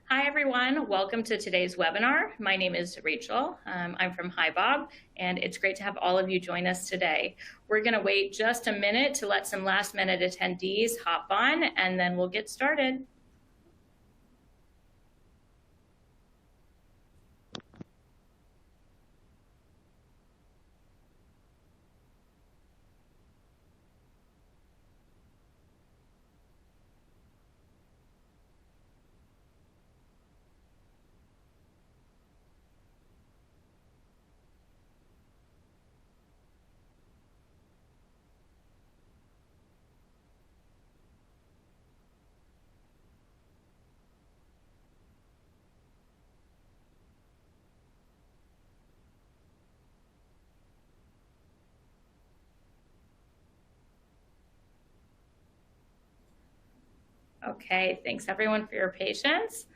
Hi, everyone. Welcome to today's webinar. My name is Rachel. I'm from HiBob, and it's great to have all of you join us today. We're going to wait just a minute to let some last-minute attendees hop on, and then we'll get started. Okay, thanks everyone for your patience.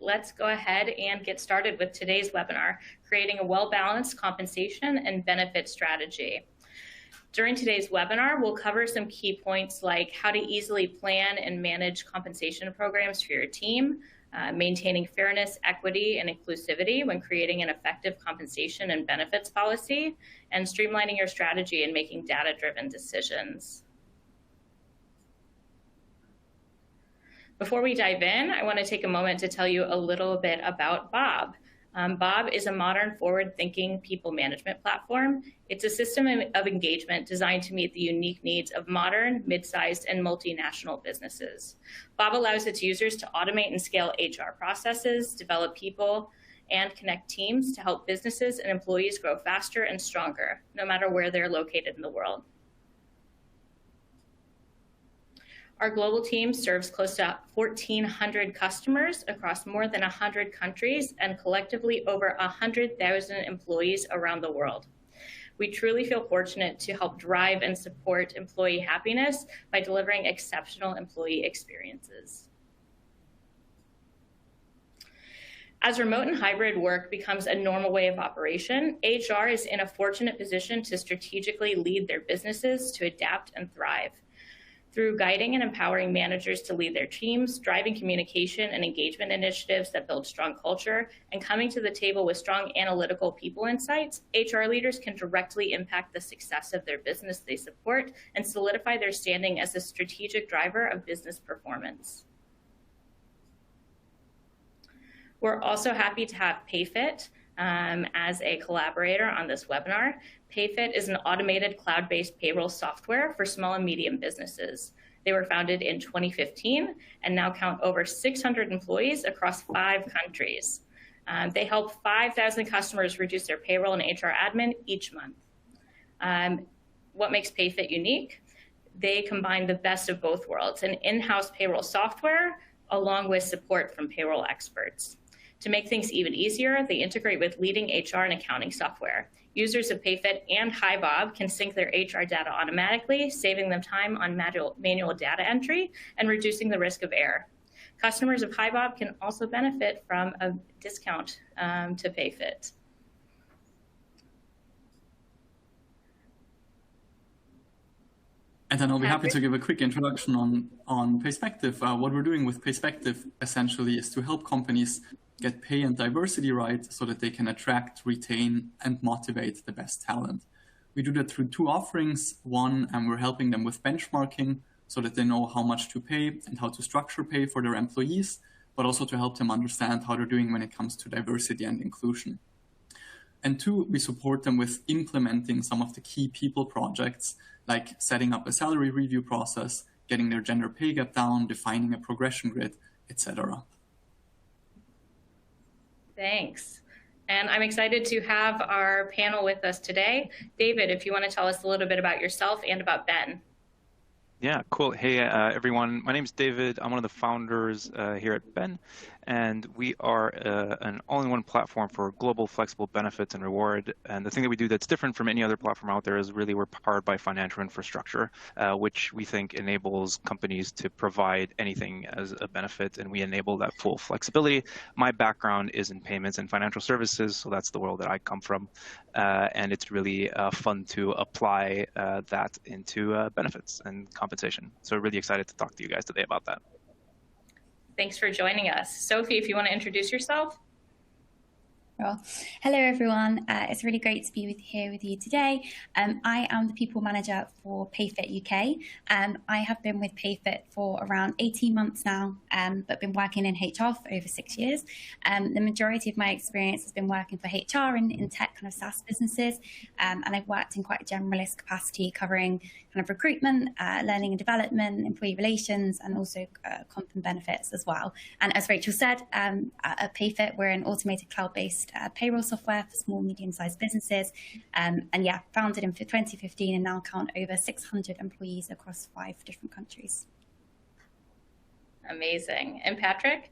Let's go ahead and get started with today's webinar, Creating a Well-Balanced Compensation and Benefit Strategy. During today's webinar, we'll cover some key points like how to easily plan and manage compensation programs for your team, maintaining fairness, equity, and inclusivity when creating an effective compensation and benefits policy, and streamlining your strategy and making data-driven decisions. Before we dive in, I want to take a moment to tell you a little bit about Bob. Bob is a modern, forward-thinking people management platform. It's a system of engagement designed to meet the unique needs of modern, mid-sized, and multinational businesses. Bob allows its users to automate and scale HR processes, develop people, and connect teams to help businesses and employees grow faster and stronger, no matter where they're located in the world. Our global team serves close to 1,400 customers across more than 100 countries and collectively over 100,000 employees around the world. We truly feel fortunate to help drive and support employee happiness by delivering exceptional employee experiences. As remote and hybrid work becomes a normal way of operation, HR is in a fortunate position to strategically lead their businesses to adapt and thrive. Through guiding and empowering managers to lead their teams, driving communication and engagement initiatives that build strong culture, and coming to the table with strong analytical people insights, HR leaders can directly impact the success of their business they support and solidify their standing as a strategic driver of business performance. We're also happy to have Payfit as a collaborator on this webinar. Payfit is an automated cloud-based payroll software for small and medium businesses. They were founded in 2015 and now count over 600 employees across 5 countries. They help 5,000 customers reduce their payroll and HR admin each month. What makes Payfit unique? They combine the best of both worlds, an in-house payroll software along with support from payroll experts. To make things even easier, they integrate with leading HR and accounting software. Users of Payfit and HiBob can sync their HR data automatically, saving them time on manual data entry and reducing the risk of error. Customers of HiBob can also benefit from a discount to Payfit. And then I'll be happy to give a quick introduction on Payspective. What we're doing with Payspective essentially is to help companies get pay and diversity right so that they can attract, retain, and motivate the best talent. We do that through 2 offerings. One, we're helping them with benchmarking so that they know how much to pay and how to structure pay for their employees, but also to help them understand how they're doing when it comes to diversity and inclusion. And 2, we support them with implementing some of the key people projects, like setting up a salary review process, getting their gender pay gap down, defining a progression grid, etc. Thanks. And I'm excited to have our panel with us today. David, if you want to tell us a little bit about yourself and about Ben. Yeah, cool. Hey, everyone. My name is David. I'm one of the founders here at Ben, and we are an all-in-one platform for global flexible benefits and reward. And the thing that we do that's different from any other platform out there is really we're powered by financial infrastructure, which we think enables companies to provide anything as a benefit, and we enable that full flexibility. My background is in payments and financial services, so that's the world that I come from, and it's really fun to apply that into benefits and compensation. So really excited to talk to you guys today about that. Thanks for joining us. Sophie, if you want to introduce yourself. Well, hello everyone. It's really great to be here with you today. I am the people manager for Payfit UK. I have been with Payfit for around 18 months now, but been working in HR for over 6 years. The majority of my experience has been working for HR in tech kind of SaaS businesses, and I've worked in quite a generalist capacity covering kind of recruitment, learning and development, employee relations, and also comp and benefits as well. And as Rachel said, at Payfit, we're an automated cloud-based payroll software for small, medium-sized businesses. And yeah, founded in 2015 and now count over 600 employees across 5 different countries. Amazing. And Patrick?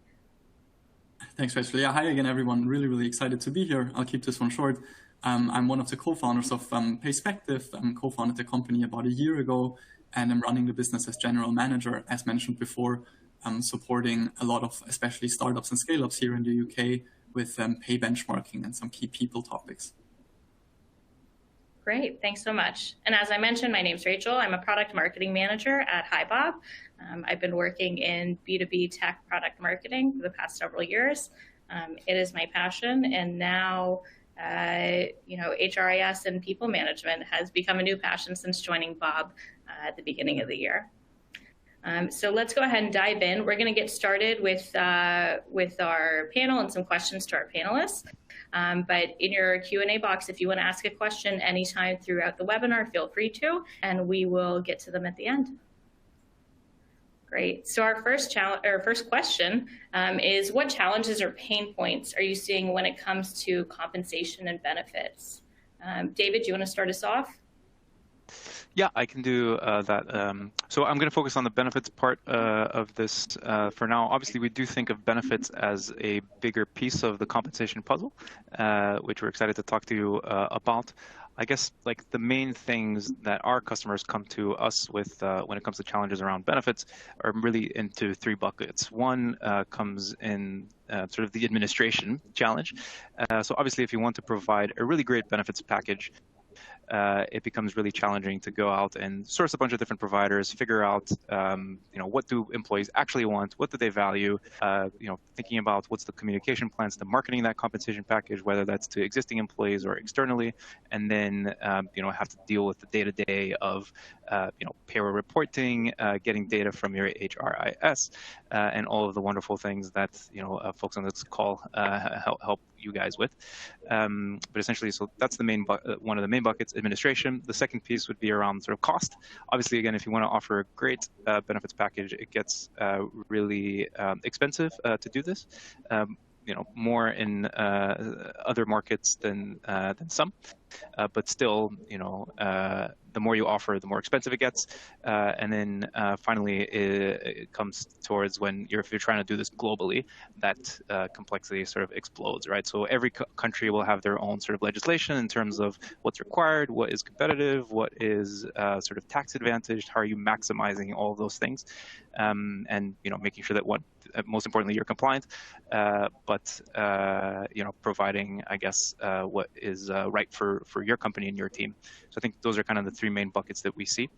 Thanks, Rachel. Yeah, hi again, everyone. Really, really excited to be here. I'll keep this one short. I'm one of the co-founders of Payspective. I co-founded the company about a year ago, and I'm running the business as general manager, as mentioned before, supporting a lot of especially startups and scale-ups here in the UK with pay benchmarking and some key people topics. Great, thanks so much. And as I mentioned, my name's Rachel. I'm a product marketing manager at HiBob. I've been working in B2B tech product marketing for the past several years. It is my passion, and now HRIS and people management has become a new passion since joining Bob at the beginning of the year. So let's go ahead and dive in. We're going to get started with our panel and some questions to our panelists. But in your Q&A box, if you want to ask a question anytime throughout the webinar, feel free to, and we will get to them at the end. Great. So our first question is, what challenges or pain points are you seeing when it comes to compensation and benefits? David, do you want to start us off? Yeah, I can do that. So I'm going to focus on the benefits part of this for now. Obviously, we do think of benefits as a bigger piece of the compensation puzzle, which we're excited to talk to you about. I guess like the main things that our customers come to us with when it comes to challenges around benefits are really into 3 buckets. One comes in sort of the administration challenge. So obviously, if you want to provide a really great benefits package, it becomes really challenging to go out and source a bunch of different providers, figure out, what do employees actually want, what do they value, thinking about what's the communication plans to marketing that compensation package, whether that's to existing employees or externally, and then, have to deal with the day-to-day of, payroll reporting, getting data from your HRIS, and all of the wonderful things that, folks on this call help you guys with. But essentially, so that's the main one of the main buckets, administration. The second piece would be around sort of cost. Obviously, again, if you want to offer a great benefits package, it gets really expensive to do this. More in other markets than some, but still, the more you offer, the more expensive it gets. And then finally, it comes towards if you're trying to do this globally, that complexity sort of explodes, right? So every country will have their own sort of legislation in terms of what's required, what is competitive, what is sort of tax advantaged, how are you maximizing all of those things, and making sure that most importantly, you're compliant, but providing, I guess, what is right for your company and your team. So I think those are kind of the 3 main buckets that we see.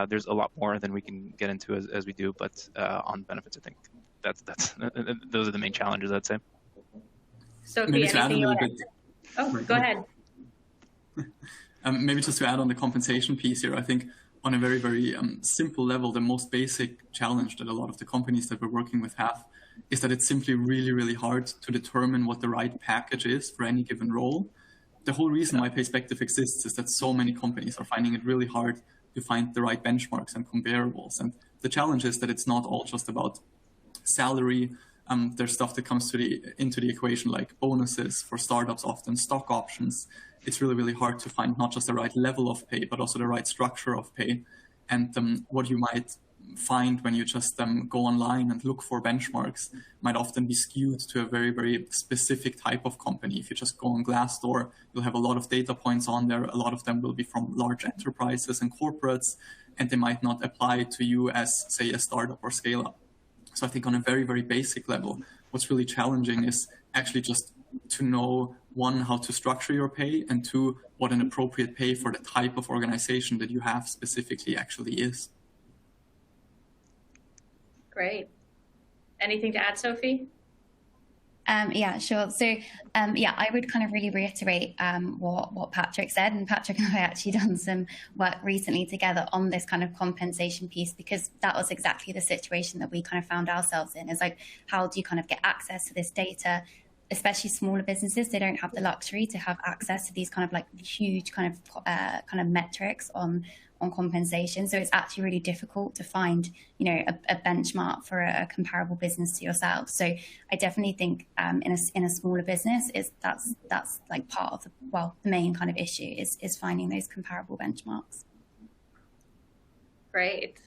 There's a lot more than we can get into as we do, but on benefits, I think that's those are the main challenges, I'd say. Sophie, anything you want to add? Oh, go ahead. Maybe just to add on the compensation piece here, I think on a very, very simple level, the most basic challenge that a lot of the companies that we're working with have is that it's simply really, really hard to determine what the right package is for any given role. The whole reason why Payspective exists is that so many companies are finding it really hard to find the right benchmarks and comparables. And the challenge is that it's not all just about salary. There's stuff that comes into the equation, like bonuses for startups, often stock options. It's really, really hard to find not just the right level of pay, but also the right structure of pay. And what you might find when you just go online and look for benchmarks might often be skewed to a very, very specific type of company. If you just go on Glassdoor, you'll have a lot of data points on there. A lot of them will be from large enterprises and corporates, and they might not apply to you as, say, a startup or scale-up. So I think on a very, very basic level, what's really challenging is actually just to know, 1, how to structure your pay, and 2, what an appropriate pay for the type of organization that you have specifically actually is. Great. Anything to add, Sophie? Yeah, sure. So, yeah, I would kind of really reiterate what Patrick said. And Patrick and I actually done some work recently together on this kind of compensation piece, because that was exactly the situation that we kind of found ourselves in. Is like, how do you kind of get access to this data? Especially smaller businesses, they don't have the luxury to have access to these kind of like huge kind of metrics on compensation. So it's actually really difficult to find, you know, a benchmark for a comparable business to yourself. So I definitely think in a smaller business, that's like part of the main kind of issue is finding those comparable benchmarks. Great.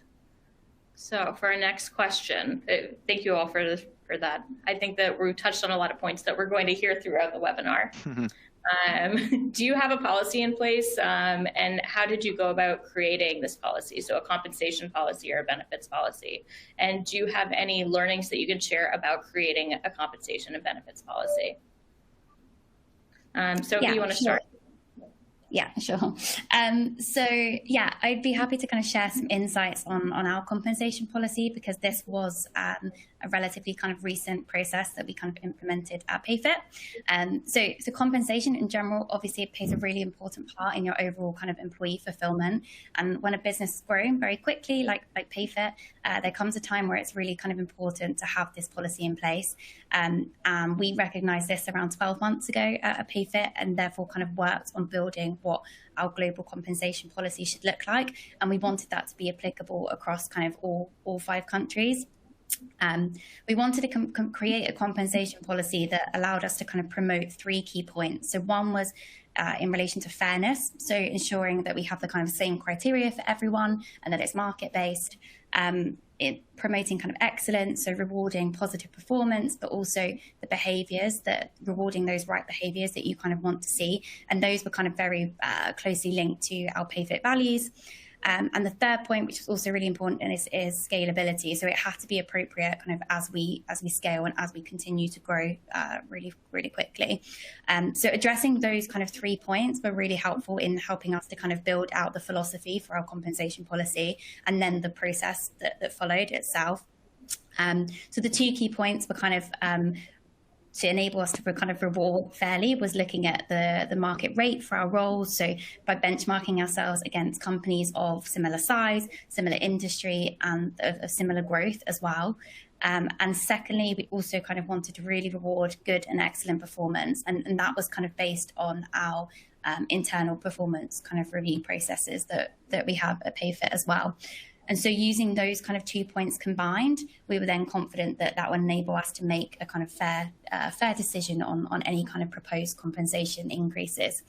So for our next question, thank you all for that. I think that we touched on a lot of points that we're going to hear throughout the webinar. Do you have a policy in place, and how did you go about creating this policy? So a compensation policy or a benefits policy. And do you have any learnings that you can share about creating a compensation and benefits policy? Sophie, Yeah, you want to sure. start? Yeah, sure. So yeah, I'd be happy to kind of share some insights on our compensation policy, because this was a relatively kind of recent process that we kind of implemented at Payfit. So compensation in general, obviously it plays a really important part in your overall kind of employee fulfillment. And when a business is growing very quickly, like Payfit, there comes a time where it's really kind of important to have this policy in place. We recognized this around 12 months ago at Payfit, and therefore kind of worked on building what our global compensation policy should look like. And we wanted that to be applicable across kind of all 5 countries. We wanted to create a compensation policy that allowed us to kind of promote 3 key points. So one was in relation to fairness, so ensuring that we have the kind of same criteria for everyone and that it's market-based. Promoting kind of excellence, so rewarding positive performance, but also the behaviors rewarding those right behaviors that you kind of want to see. And those were kind of very closely linked to our Payfit values. And the third point, which is also really important, is scalability. So it had to be appropriate kind of as we scale and as we continue to grow really, really quickly. So addressing those kind of 3 points were really helpful in helping us to kind of build out the philosophy for our compensation policy and then the process that followed itself. So the 2 key points were kind of to enable us to kind of reward fairly was looking at the market rate for our roles. So by benchmarking ourselves against companies of similar size, similar industry, and of similar growth as well. And secondly, we also kind of wanted to really reward good and excellent performance. And that was kind of based on our internal performance kind of review processes that we have at Payfit as well. And so using those kind of 2 points combined, we were then confident that would enable us to make a kind of fair decision on any kind of proposed compensation increases.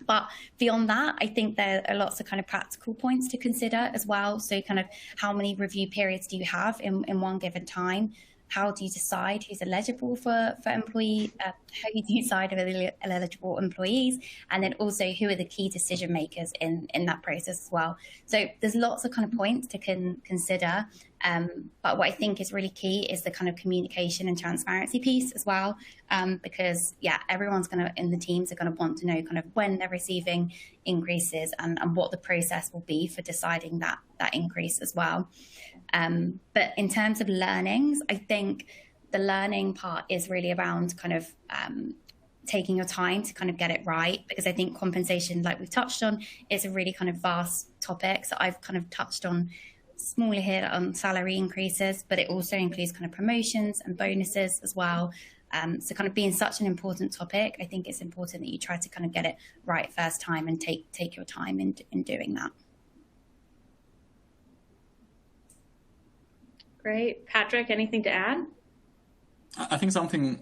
But beyond that, I think there are lots of kind of practical points to consider as well. So kind of how many review periods do you have in one given time? How do you decide who's eligible for employee? How do you decide who are eligible employees? And then also who are the key decision makers in that process as well. So there's lots of kind of points to consider. But what I think is really key is the kind of communication and transparency piece as well. Because yeah, everyone's in the teams are going to want to know kind of when they're receiving increases and what the process will be for deciding that increase as well. But in terms of learnings, I think the learning part is really around kind of taking your time to kind of get it right, because I think compensation, like we've touched on, is a really kind of vast topic. So I've kind of touched on smaller here on salary increases, but it also includes kind of promotions and bonuses as well. So kind of being such an important topic, I think it's important that you try to kind of get it right first time and take your time in doing that. Great. Patrick, anything to add? I think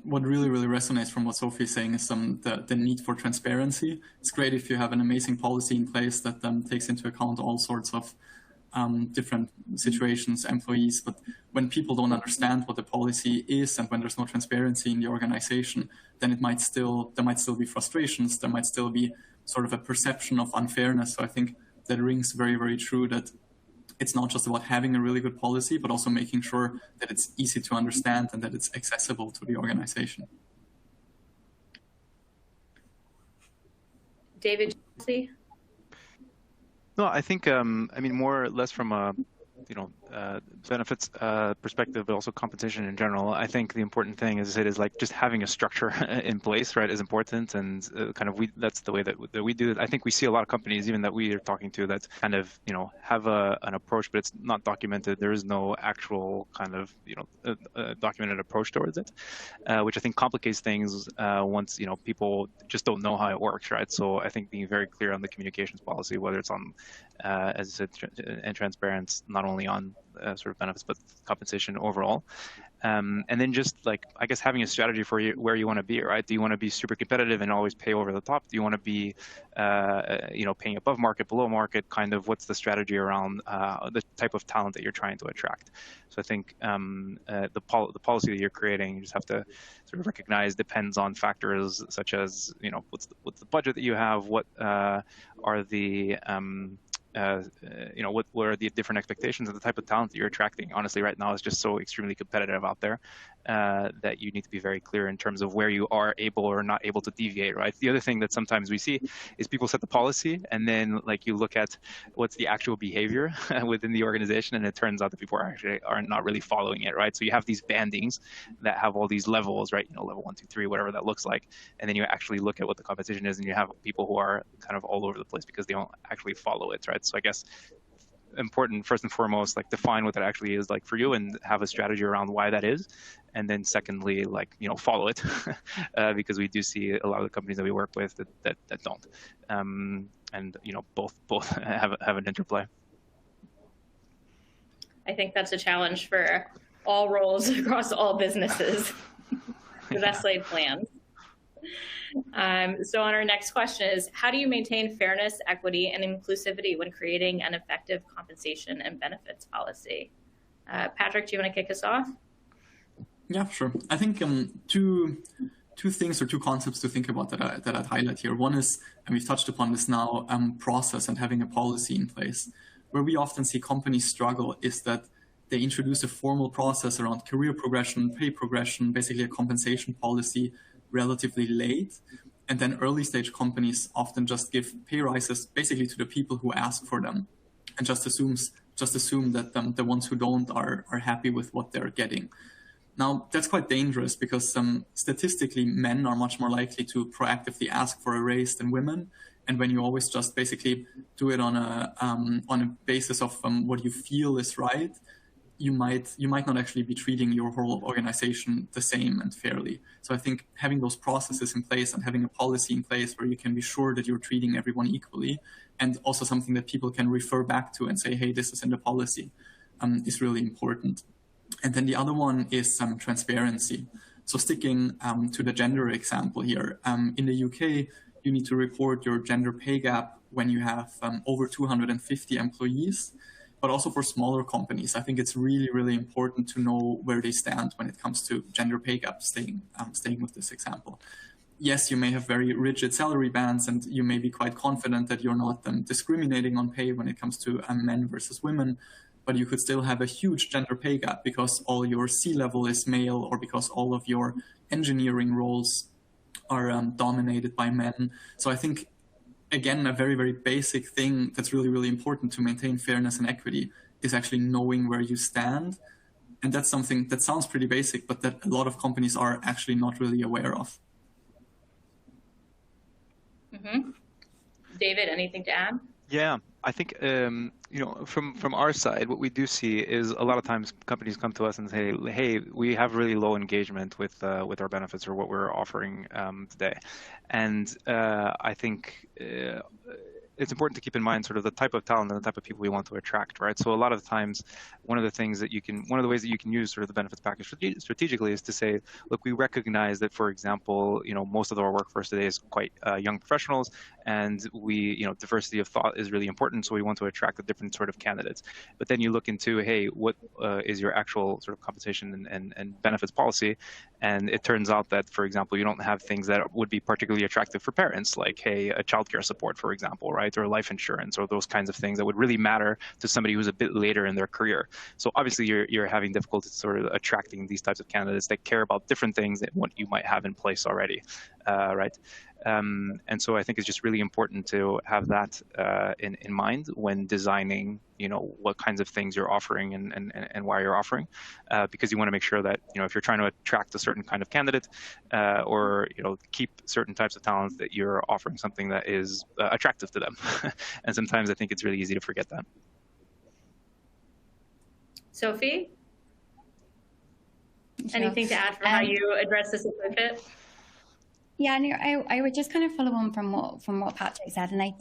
what really, really resonates from what Sophie is saying is the need for transparency. It's great if you have an amazing policy in place that takes into account all sorts of different situations, employees, but when people don't understand what the policy is and when there's no transparency in the organization, then there might still be frustrations, there might still be sort of a perception of unfairness. So I think that rings very, very true, that it's not just about having a really good policy, but also making sure that it's easy to understand and that it's accessible to the organization. David? No, I think, I mean, more or less from a benefits perspective, but also compensation in general, I think the important thing is like just having a structure in place, right, is important, and that's the way that we do it. I think we see a lot of companies, even that we are talking to, that kind of have an approach, but it's not documented. There is no actual kind of documented approach towards it, which I think complicates things once people just don't know how it works, right? So I think being very clear on the communications policy, whether it's on as I said, and transparent, not only on sort of benefits, but compensation overall. And then just like, I guess, having a strategy for where you want to be, right? Do you want to be super competitive and always pay over the top? Do you want to be, paying above market, below market? Kind of what's the strategy around the type of talent that you're trying to attract? So I think the policy that you're creating, you just have to sort of recognize depends on factors such as, what's the budget that you have, what are the what are the different expectations of the type of talent that you're attracting? Honestly, right now it's just so extremely competitive out there that you need to be very clear in terms of where you are able or not able to deviate, right? The other thing that sometimes we see is people set the policy and then like you look at what's the actual behavior within the organization, and it turns out that people are not really following it, right? So you have these bandings that have all these levels, right? Level 1, 2, 3, whatever that looks like, and then you actually look at what the competition is, and you have people who are kind of all over the place because they don't actually follow it, right? So I guess important, first and foremost, like define what that actually is like for you and have a strategy around why that is. And then secondly, like, follow it because we do see a lot of the companies that we work with that don't. And, both have an interplay. I think that's a challenge for all roles across all businesses. The best laid plans. So on our next question is, how do you maintain fairness, equity, and inclusivity when creating an effective compensation and benefits policy? Patrick, do you want to kick us off? Yeah, sure. I think two things or two concepts to think about that I'd highlight here. One is, and we've touched upon this now, process and having a policy in place. Where we often see companies struggle is that they introduce a formal process around career progression, pay progression, basically a compensation policy relatively late. And then early stage companies often just give pay rises basically to the people who ask for them and just assume that the ones who don't are happy with what they're getting. Now, that's quite dangerous because statistically, men are much more likely to proactively ask for a raise than women. And when you always just basically do it on a basis of what you feel is right, you might not actually be treating your whole organization the same and fairly. So I think having those processes in place and having a policy in place where you can be sure that you're treating everyone equally, and also something that people can refer back to and say, hey, this is in the policy, is really important. And then the other one is transparency. So sticking to the gender example here, in the UK, you need to report your gender pay gap when you have over 250 employees. But also for smaller companies, I think it's really, really important to know where they stand when it comes to gender pay gap, staying with this example. Yes, you may have very rigid salary bands and you may be quite confident that you're not discriminating on pay when it comes to men versus women, but you could still have a huge gender pay gap because all your C-level is male or because all of your engineering roles are dominated by men. So I think, again, a very, very basic thing that's really, really important to maintain fairness and equity is actually knowing where you stand. And that's something that sounds pretty basic, but that a lot of companies are actually not really aware of. Mm-hmm. David, anything to add? Yeah, I think, from our side, what we do see is a lot of times companies come to us and say, hey, we have really low engagement with our benefits or what we're offering today. And I think it's important to keep in mind sort of the type of talent and the type of people we want to attract, right? So a lot of the times, one of the ways that you can use sort of the benefits package strategically is to say, look, we recognize that, for example, most of our workforce today is quite young professionals, and diversity of thought is really important. So we want to attract a different sort of candidates. But then you look into, hey, what is your actual sort of compensation and benefits policy? And it turns out that, for example, you don't have things that would be particularly attractive for parents, like, hey, a childcare support, for example, right? Or life insurance, or those kinds of things that would really matter to somebody who's a bit later in their career. So obviously you're having difficulty sort of attracting these types of candidates that care about different things than what you might have in place already, right? And so I think it's just really important to have that in mind when designing, what kinds of things you're offering and why you're offering, because you want to make sure that, if you're trying to attract a certain kind of candidate or, keep certain types of talents, that you're offering something that is attractive to them. And sometimes I think it's really easy to forget that. Sophie? Sure. Anything to add for how you address this at Payfit? Yeah, no, I would just kind of follow on from what Patrick said, and I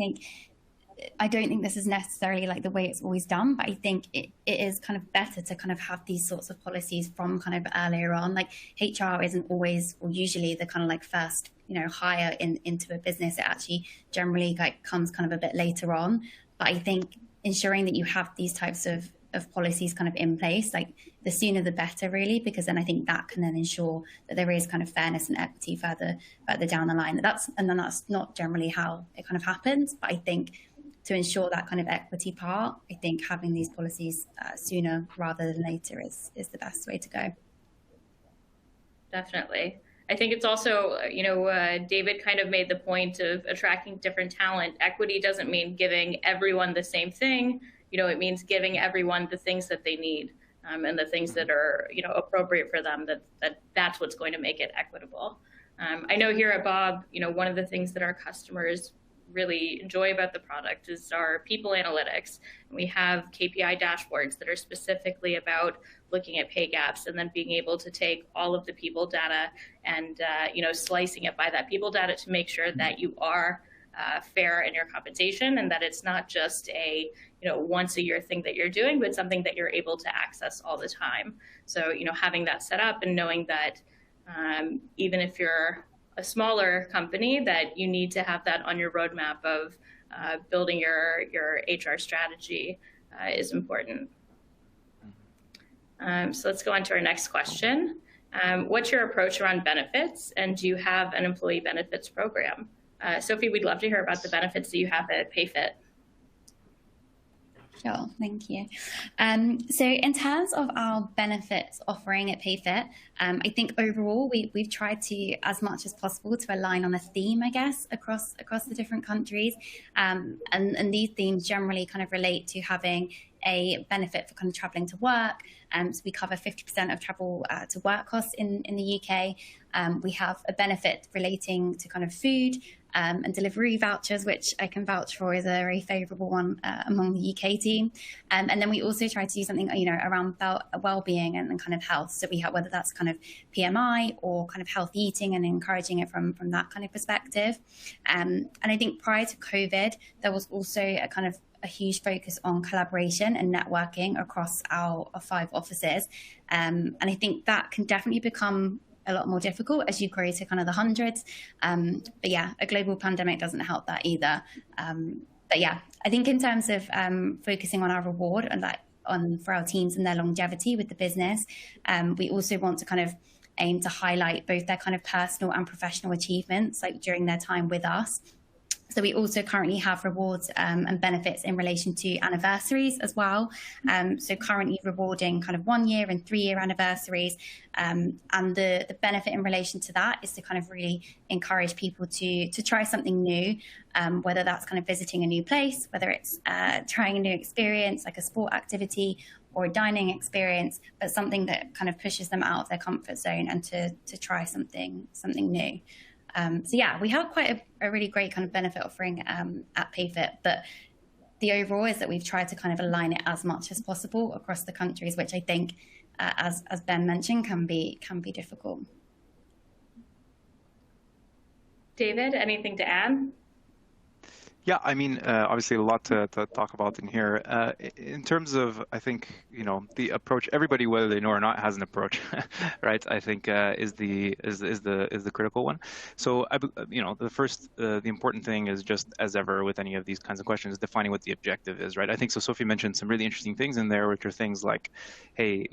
don't think this is necessarily like the way it's always done, but I think it is kind of better to kind of have these sorts of policies from kind of earlier on. Like HR isn't always or usually the kind of like first hire into a business. It actually generally like comes kind of a bit later on. But I think ensuring that you have these types of policies kind of in place, like the sooner the better, really, because then I think that can then ensure that there is kind of fairness and equity further down the line. And then that's not generally how it kind of happens. But I think to ensure that kind of equity part, I think having these policies sooner rather than later is the best way to go. Definitely. I think it's also, David kind of made the point of attracting different talent. Equity doesn't mean giving everyone the same thing. It means giving everyone the things that they need and the things that are, appropriate for them, that's what's going to make it equitable. I know here at Bob, one of the things that our customers really enjoy about the product is our people analytics. We have KPI dashboards that are specifically about looking at pay gaps and then being able to take all of the people data and, slicing it by that people data to make sure that you are fair in your compensation and that it's not just a once a year thing that you're doing, but something that you're able to access all the time. So having that set up and knowing that even if you're a smaller company, that you need to have that on your roadmap of building your HR strategy is important. So let's go on to our next question. What's your approach around benefits, and do you have an employee benefits program? Sophie, we'd love to hear about the benefits that you have at Payfit. Sure, thank you. So in terms of our benefits offering at Payfit, I think overall we've tried to, as much as possible, to align on a theme, I guess, across the different countries. And these themes generally kind of relate to having a benefit for kind of traveling to work. So we cover 50% of travel to work costs in the UK. We have a benefit relating to kind of food and delivery vouchers, which I can vouch for is a very favourable one among the UK team. And then we also try to do something, around well-being and kind of health. So we have, whether that's kind of PMI or kind of healthy eating and encouraging it from that kind of perspective. And I think prior to COVID, there was also a huge focus on collaboration and networking across our 5 offices. And I think that can definitely become a lot more difficult as you grow to kind of the hundreds. But yeah, a global pandemic doesn't help that either. But yeah, I think in terms of focusing on our reward and for our teams and their longevity with the business, we also want to kind of aim to highlight both their kind of personal and professional achievements, like during their time with us. So we also currently have rewards and benefits in relation to anniversaries as well. So currently rewarding kind of 1 year and 3 year anniversaries. And the benefit in relation to that is to kind of really encourage people to try something new, whether that's kind of visiting a new place, whether it's trying a new experience like a sport activity or a dining experience, but something that kind of pushes them out of their comfort zone and to try something new. So yeah, we have quite a really great kind of benefit offering at Payfit, but the overall is that we've tried to kind of align it as much as possible across the countries, which I think, as Ben mentioned, can be difficult. David, anything to add? Yeah, I mean, obviously a lot to talk about in here. In terms of, I think, the approach, everybody, whether they know or not, has an approach, right? I think is the critical one. So, the important thing is, just as ever with any of these kinds of questions, defining what the objective is, right? I think so. Sophie mentioned some really interesting things in there, which are things like, hey,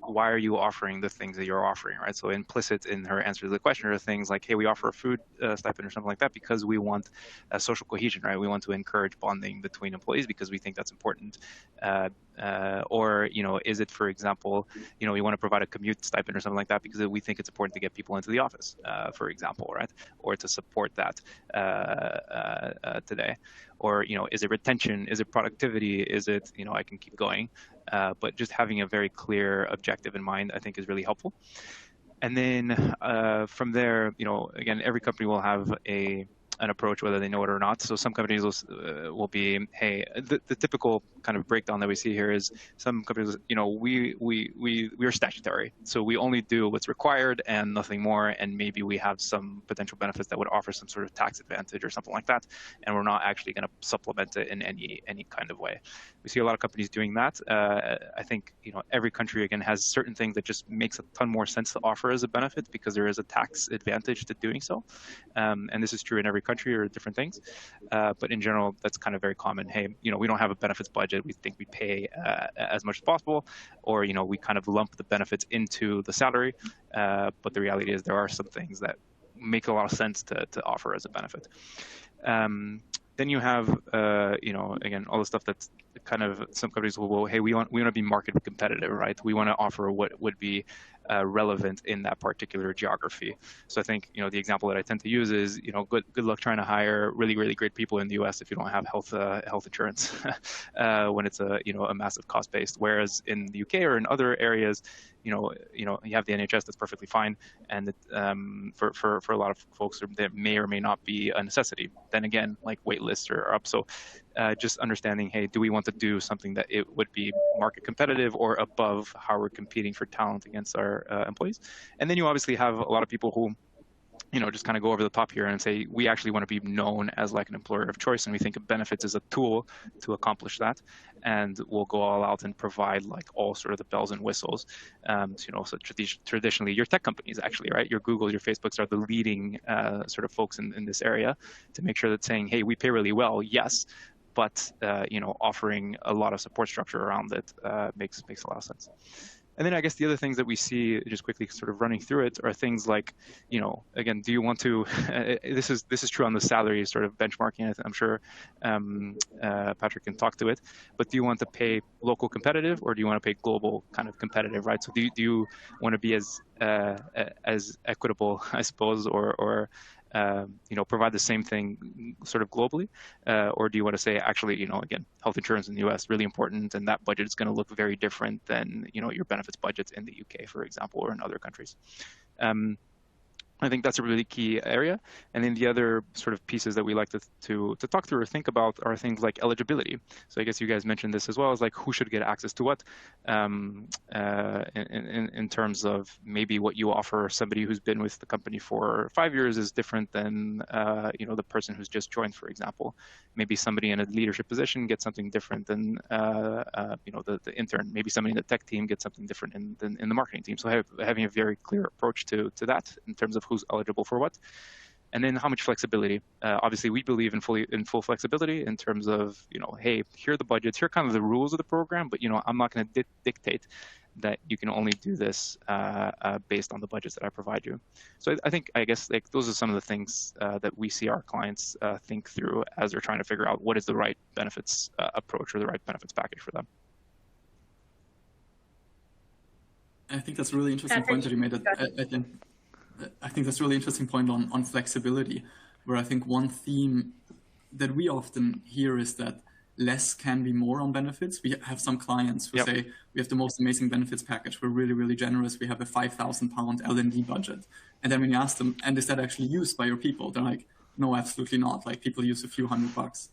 why are you offering the things that you're offering, right? So implicit in her answer to the question are things like, hey, we offer a food stipend or something like that because we want social cohesion mentioned, right? We want to encourage bonding between employees because we think that's important. Or, is it, for example, we want to provide a commute stipend or something like that because we think it's important to get people into the office, for example, right? Or to support that today. Or, is it retention? Is it productivity? Is it, I can keep going. But just having a very clear objective in mind, I think, is really helpful. And then from there, again, every company will have an approach, whether they know it or not. So some companies will be, hey, the typical kind of breakdown that we see here is some companies, we are statutory, so we only do what's required and nothing more, and maybe we have some potential benefits that would offer some sort of tax advantage or something like that, and we're not actually going to supplement it in any kind of way. We see a lot of companies doing that. I think every country again has certain things that just makes a ton more sense to offer as a benefit because there is a tax advantage to doing so, and this is true in every country or different things, but in general that's kind of very common. Hey, we don't have a benefits budget, we think we pay as much as possible, or we kind of lump the benefits into the salary, but the reality is there are some things that make a lot of sense to offer as a benefit. Then you have again all the stuff that's kind of, some companies will, hey, we want to be market competitive, right? We want to offer what would be relevant in that particular geography. So I think the example that I tend to use is good luck trying to hire really great people in the U.S. if you don't have health insurance when it's a massive cost base. Whereas in the UK or in other areas, you have the NHS, that's perfectly fine, and for a lot of folks that may or may not be a necessity. Then again, like wait lists are up. So just understanding, hey, do we want to do something that it would be market competitive or above how we're competing for talent against our employees? And then you obviously have a lot of people who just kind of go over the top here and say, we actually want to be known as like an employer of choice, and we think of benefits as a tool to accomplish that. And we'll go all out and provide like all sort of the bells and whistles. So traditionally your tech companies actually, right? Your Googles, your Facebooks are the leading sort of folks in this area to make sure that saying, hey, we pay really well, yes, but offering a lot of support structure around it makes a lot of sense. And then I guess the other things that we see, just quickly sort of running through it, are things like, again, do you want to, this is true on the salary sort of benchmarking, I'm sure Patrick can talk to it, but do you want to pay local competitive or do you want to pay global kind of competitive, right? So do you want to be as equitable, I suppose, or provide the same thing sort of globally, or do you want to say, actually, again, health insurance in the US really important, and that budget is going to look very different than your benefits budgets in the UK, for example, or in other countries. I think that's a really key area. And then the other sort of pieces that we like to talk through or think about are things like eligibility. So I guess you guys mentioned this as well, as like who should get access to what, in terms of maybe what you offer somebody who's been with the company for 5 years is different than the person who's just joined, for example. Maybe somebody in a leadership position gets something different than the intern. Maybe somebody in the tech team gets something different than in the marketing team. So having a very clear approach to that in terms of who's eligible for what, and then how much flexibility. Obviously, we believe in full flexibility in terms of hey, here are the budgets, here are kind of the rules of the program, but I'm not going to dictate that you can only do this based on the budgets that I provide you. So I guess like those are some of the things that we see our clients think through as they're trying to figure out what is the right benefits approach or the right benefits package for them. I think that's a really interesting point that you made. I think that's a really interesting point on flexibility, where I think one theme that we often hear is that less can be more on benefits. We have some clients who say, we have the most amazing benefits package. We're really, really generous. We have a £5,000 L&D budget. And then when you ask them, and is that actually used by your people? They're like, no, absolutely not. Like people use a few $100.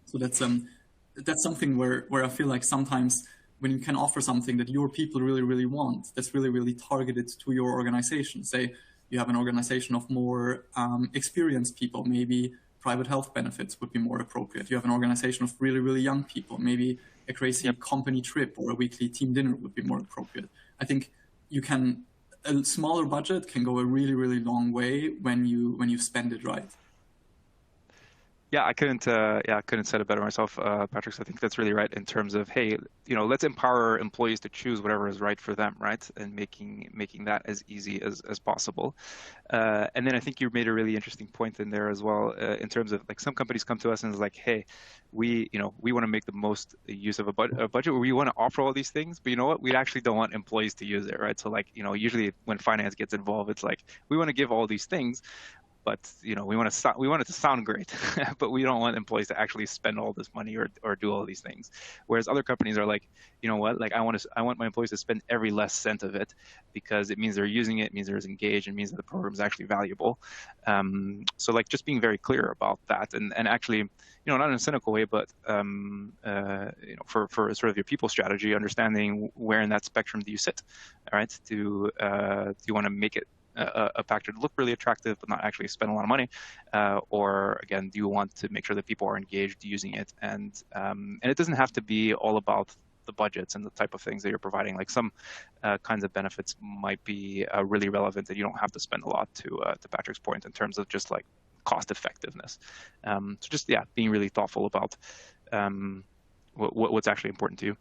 So that's something where I feel like sometimes when you can offer something that your people really, really want, that's really, really targeted to your organization. Say you have an organization of more experienced people, maybe private health benefits would be more appropriate. You have an organization of really, really young people, maybe a crazy company trip or a weekly team dinner would be more appropriate. I think a smaller budget can go a really, really long way when you spend it right. Yeah, I couldn't said it better myself, Patrick. So I think that's really right in terms of, hey, let's empower employees to choose whatever is right for them, right? And making that as easy as possible. And then I think you made a really interesting point in there as well, in terms of like some companies come to us and it's like, hey, we want to make the most use of a budget, or we want to offer all these things, but you know what? We actually don't want employees to use it, right? So like, usually when finance gets involved, it's like, we want to give all these things, but we want it to sound great, but we don't want employees to actually spend all this money or do all these things. Whereas other companies are like, you know what, like I want my employees to spend every last cent of it, because it means they're using it, it means they're engaged, it means that the program is actually valuable. So like just being very clear about that, and actually, not in a cynical way, but for sort of your people strategy, understanding where in that spectrum do you sit, all right? Do you want to make it a factor to look really attractive but not actually spend a lot of money, or again, do you want to make sure that people are engaged using it? And it doesn't have to be all about the budgets and the type of things that you're providing. Like some kinds of benefits might be really relevant, and you don't have to spend a lot, to Patrick's point, in terms of just like cost effectiveness. So just being really thoughtful about what's actually important to you.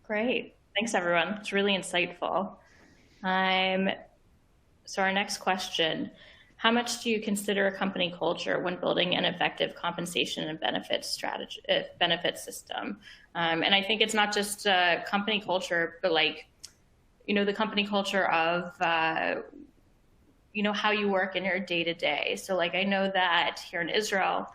Great. Thanks, everyone. It's really insightful. So our next question, how much do you consider a company culture when building an effective compensation and benefits system? And I think it's not just company culture, but like, the company culture of, how you work in your day-to-day. So like, I know that here in Israel,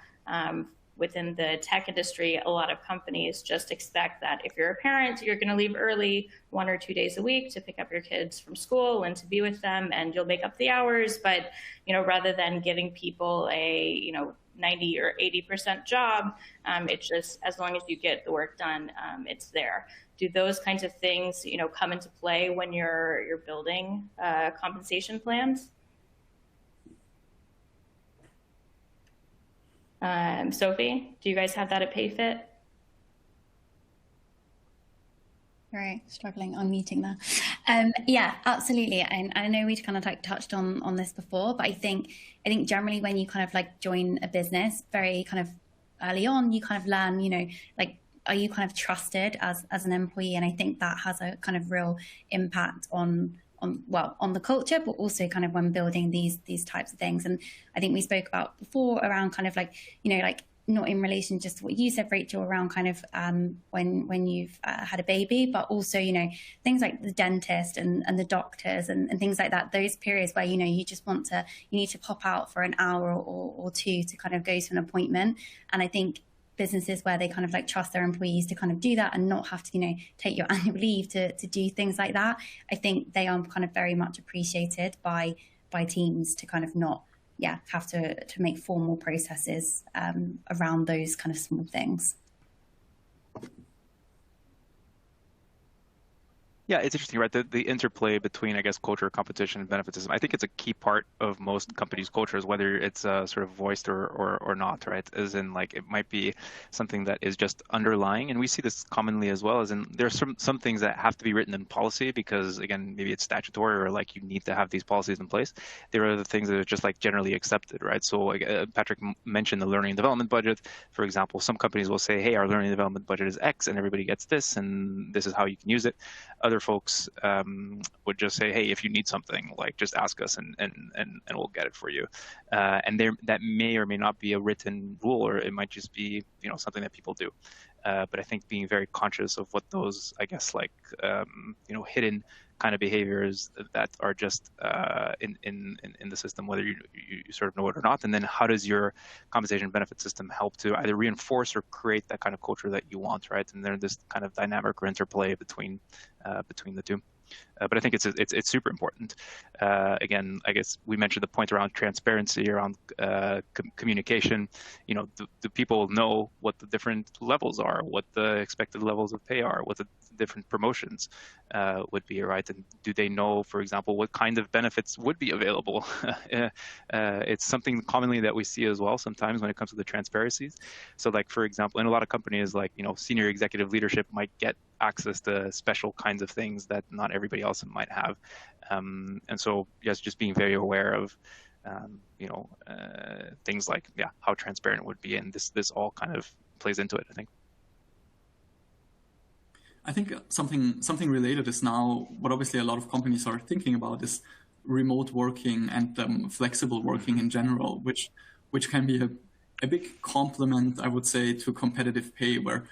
within the tech industry, a lot of companies just expect that if you're a parent, you're going to leave early 1 or 2 days a week to pick up your kids from school and to be with them, and you'll make up the hours. But, rather than giving people a, 90 or 80% job, it's just as long as you get the work done, it's there. Do those kinds of things, come into play when you're building compensation plans? Sophie, do you guys have that at Payfit? Right, struggling unmuting there. Yeah, absolutely. And I know we've kind of like touched on this before, but I think generally when you kind of like join a business very kind of early on, you kind of learn, like, are you kind of trusted as an employee? And I think that has a kind of real impact on the culture, but also kind of when building these types of things. And I think we spoke about before around kind of like, like not in relation just to what you said, Rachel, around kind of when you've had a baby, but also, things like the dentist and the doctors and things like that, those periods where, you just you need to pop out for an hour or two to kind of go to an appointment. And I think businesses where they kind of like trust their employees to kind of do that and not have to, take your annual leave to do things like that, I think they are kind of very much appreciated by teams to kind of not, have to make formal processes around those kind of small things. Yeah, it's interesting, right? The interplay between, I guess, culture, competition, and benefit system. I think it's a key part of most companies' cultures, whether it's sort of voiced or not, right? As in, like, it might be something that is just underlying, and we see this commonly as well. As in, there's some things that have to be written in policy because, again, maybe it's statutory or like you need to have these policies in place. There are the things that are just like generally accepted, right? So, like Patrick mentioned, the learning and development budget, for example. Some companies will say, "Hey, our learning and development budget is X, and everybody gets this, and this is how you can use it." Other folks would just say, "Hey, if you need something, like just ask us, and we'll get it for you." And that may or may not be a written rule, or it might just be something that people do. But I think being very conscious of what those, I guess, like hidden kind of behaviors that are just in the system, whether you sort of know it or not, and then how does your compensation benefit system help to either reinforce or create that kind of culture that you want, right? And there's this kind of dynamic or interplay between the two. But I think it's super important. Again, I guess we mentioned the point around transparency, around communication. Do people know what the different levels are, what the expected levels of pay are, what the different promotions would be, right? And do they know, for example, what kind of benefits would be available? It's something commonly that we see as well sometimes when it comes to the transparencies. So, like, for example, in a lot of companies, like, senior executive leadership might get access to special kinds of things that not everybody else might have. And so, yes, just being very aware of things like how transparent it would be, and this all kind of plays into it, I think. I think something related is now what obviously a lot of companies are thinking about is remote working and flexible working in general, which can be a big complement, I would say, to competitive pay, where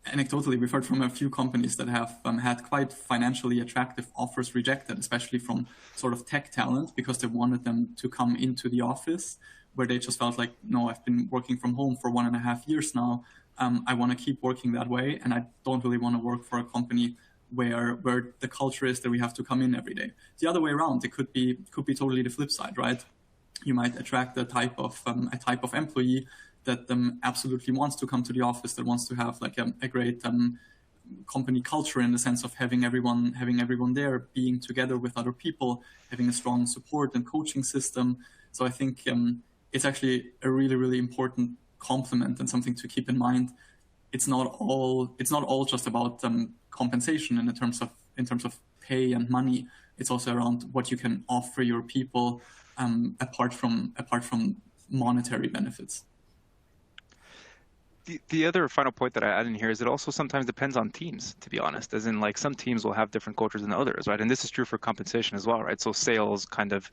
anecdotally we've heard from a few companies that have had quite financially attractive offers rejected, especially from sort of tech talent, because they wanted them to come into the office, where they just felt like, no, I've been working from home for 1.5 years now. I want to keep working that way, and I don't really want to work for a company where the culture is that we have to come in every day. The other way around, it could be totally the flip side, right? You might attract a type of employee that absolutely wants to come to the office, that wants to have like a great company culture in the sense of having everyone there, being together with other people, having a strong support and coaching system. So I think it's actually a really, really important complement and something to keep in mind. It's not all just about compensation in terms of pay and money. It's also around what you can offer your people apart from monetary benefits. The other final point that I add in here is it also sometimes depends on teams, to be honest, as in like some teams will have different cultures than others, right? And this is true for compensation as well, right? So sales kind of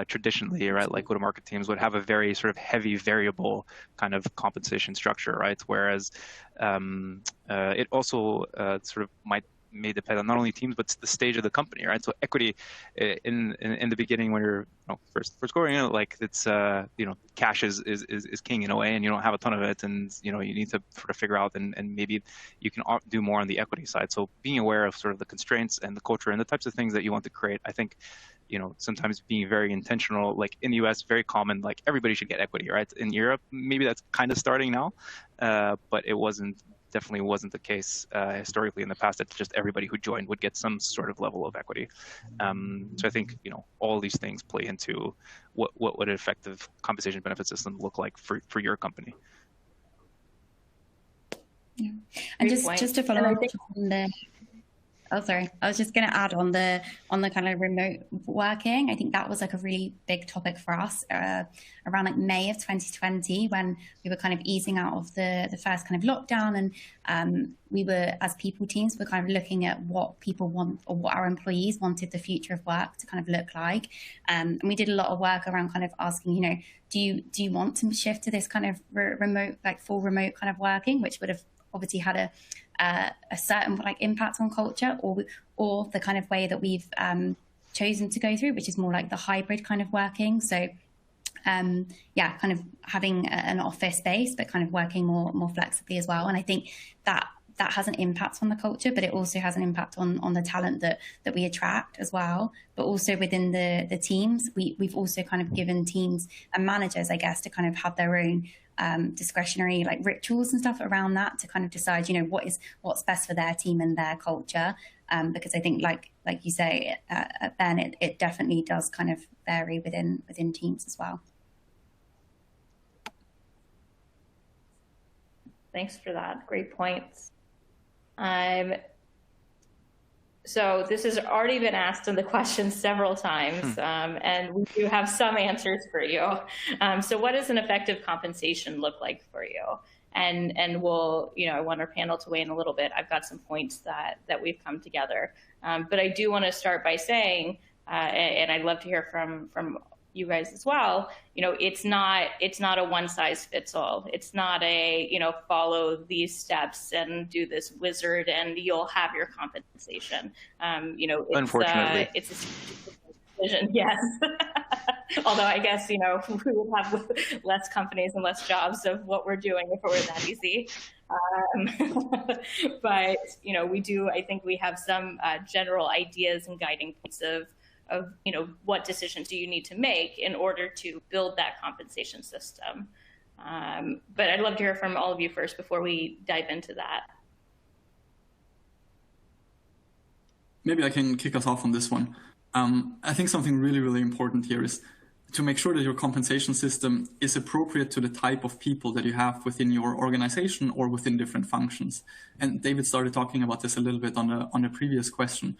traditionally, right, like go-to-market teams would have a very sort of heavy variable kind of compensation structure, right? Whereas it also sort of may depend on not only teams, but the stage of the company, right? So equity in the beginning when you're first going in, like it's cash is king in a way, and you don't have a ton of it, and you need to sort of figure out and maybe you can do more on the equity side. So being aware of sort of the constraints and the culture and the types of things that you want to create, I think sometimes being very intentional, like in the US, very common, like everybody should get equity, right? In Europe, maybe that's kind of starting now, but it definitely wasn't the case historically in the past, that just everybody who joined would get some sort of level of equity. So I think, all these things play into what would an effective compensation benefit system look like for your company. Yeah. And just to follow up on the, I was just going to add on the kind of remote working. I think that was like a really big topic for us around like May of 2020, when we were kind of easing out of the first kind of lockdown, and we were, as people teams, were kind of looking at what people want, or what our employees wanted the future of work to kind of look like. And we did a lot of work around kind of asking, do you want to shift to this kind of remote, like full remote kind of working, which would have obviously had a certain like impact on culture, or the kind of way that we've chosen to go through, which is more like the hybrid kind of working. So kind of having an office space, but kind of working more flexibly as well. And I think that has an impact on the culture, but it also has an impact on the talent that we attract as well. But also within the teams, we've also kind of given teams and managers, I guess, to kind of have their own discretionary like rituals and stuff around that, to kind of decide, what's best for their team and their culture. Because I think like you say, Ben, it definitely does kind of vary within teams as well. Thanks for that. Great points. So this has already been asked in the questions several times, and we do have some answers for you. So what does an effective compensation look like for you? And we'll, I want our panel to weigh in a little bit. I've got some points that we've come together. But I do want to start by saying, and I'd love to hear from you guys as well, it's not a one size fits all. It's not a, follow these steps and do this wizard and you'll have your compensation. Unfortunately. It's a decision, yes. Although I guess, we would have less companies and less jobs of what we're doing if it were that easy. But, I think we have some general ideas and guiding points of what decisions do you need to make in order to build that compensation system. But I'd love to hear from all of you first before we dive into that. Maybe I can kick us off on this one. I think something really, really important here is to make sure that your compensation system is appropriate to the type of people that you have within your organization or within different functions. And David started talking about this a little bit on the previous question.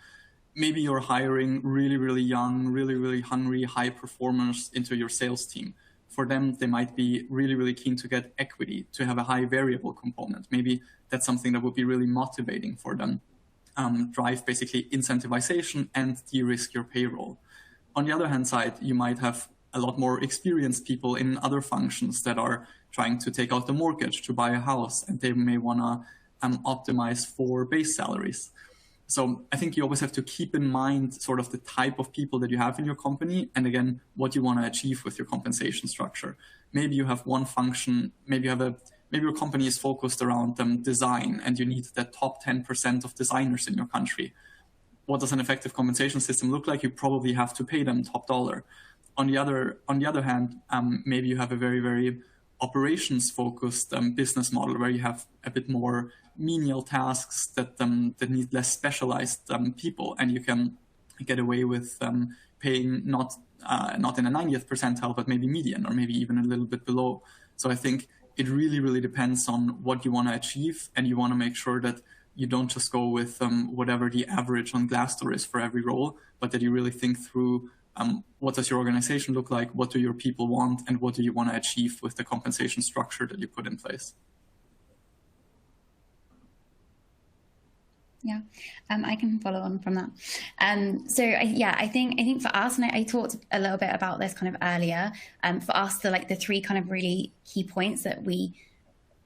maybe you're hiring really, really young, really, really hungry, high performers into your sales team. For them, they might be really, really keen to get equity, to have a high variable component. Maybe that's something that would be really motivating for them. Drive basically incentivization and de-risk your payroll. On the other hand side, you might have a lot more experienced people in other functions that are trying to take out the mortgage to buy a house, and they may want to optimize for base salaries. So I think you always have to keep in mind sort of the type of people that you have in your company, and again, what you want to achieve with your compensation structure. Maybe you have one function, maybe your company is focused around design, and you need the top 10% of designers in your country. What does an effective compensation system look like? You probably have to pay them top dollar. On the other hand, maybe you have a very, very operations-focused business model where you have a bit more menial tasks that need less specialized people, and you can get away with paying not in a 90th percentile, but maybe median, or maybe even a little bit below. So I think it really, really depends on what you want to achieve, and you want to make sure that you don't just go with whatever the average on Glassdoor is for every role, but that you really think through what does your organization look like, what do your people want, and what do you want to achieve with the compensation structure that you put in place. Yeah, I can follow on from that. I think for us, and I talked a little bit about this kind of earlier, for us, the three kind of really key points that we